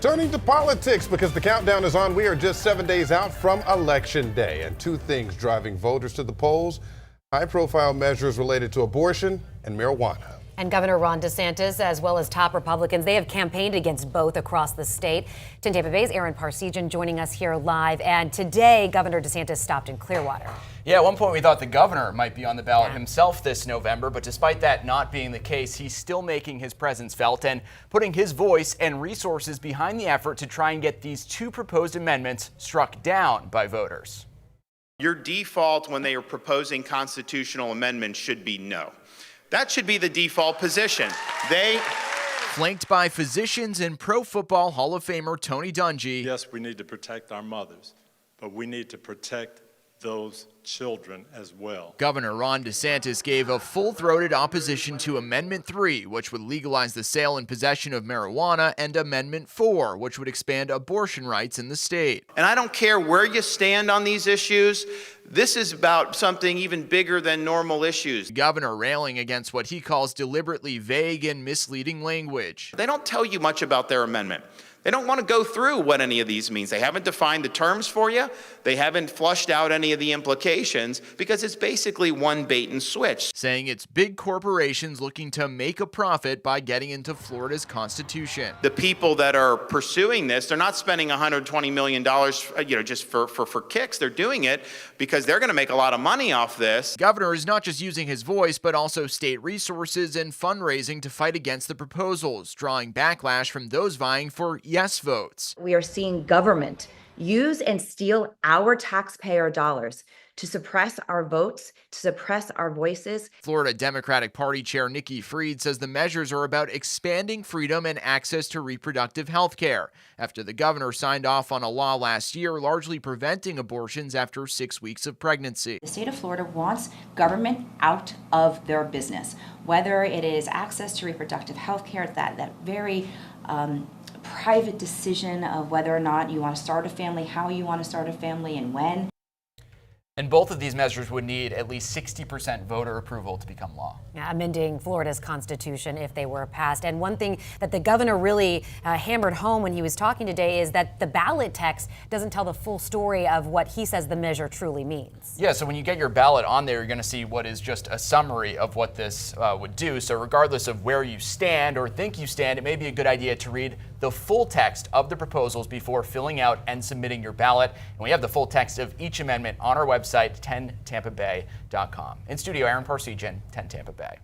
Turning to politics, because the countdown is on. We are just 7 days out from Election Day, and two things driving voters to the polls: high-profile measures related to abortion and marijuana. And Governor Ron DeSantis, as well as top Republicans, they have campaigned against both across the state. 10 Tampa Bay's Aaron Parsegian joining us here live. And today, Governor DeSantis stopped in Clearwater. Yeah, at one point we thought the governor might be on the ballot himself this November, but despite that not being the case, he's still making his presence felt and putting his voice and resources behind the effort to try and get these two proposed amendments struck down by voters. Your default when they are proposing constitutional amendments should be no. That should be the default position. Flanked by physicians and Pro Football Hall of Famer Tony Dungy. Yes, we need to protect our mothers, but we need to protect those children as well. Governor Ron DeSantis gave a full-throated opposition to Amendment 3, which would legalize the sale and possession of marijuana, and Amendment 4, which would expand abortion rights in the state. And I don't care where you stand on these issues. This is about something even bigger than normal issues. The governor railing against what he calls deliberately vague and misleading language. They don't tell you much about their amendment. They don't want to go through what any of these means. They haven't defined the terms for you. They haven't flushed out any of the implications, because it's basically one bait and switch. Saying it's big corporations looking to make a profit by getting into Florida's constitution. The people that are pursuing this, they're not spending $120 million, just for kicks. They're doing it because they're going to make a lot of money off this. The governor is not just using his voice, but also state resources and fundraising to fight against the proposals, drawing backlash from those vying for yes votes. We are seeing government use and steal our taxpayer dollars to suppress our votes, to suppress our voices. Florida Democratic Party Chair Nikki Fried says the measures are about expanding freedom and access to reproductive health care, after the governor signed off on a law last year largely preventing abortions after 6 weeks of pregnancy. The state of Florida wants government out of their business, whether it is access to reproductive health care, that very private decision of whether or not you want to start a family, how you want to start a family, and when. And both of these measures would need at least 60% voter approval to become law. Amending Florida's constitution if they were passed. And one thing that the governor really hammered home when he was talking today is that the ballot text doesn't tell the full story of what he says the measure truly means. Yeah, so when you get your ballot on there, you're going to see what is just a summary of what this would do. So regardless of where you stand or think you stand, it may be a good idea to read the full text of the proposals before filling out and submitting your ballot. And we have the full text of each amendment on our website, 10tampabay.com. In studio, Aaron Parsegian, 10 Tampa Bay.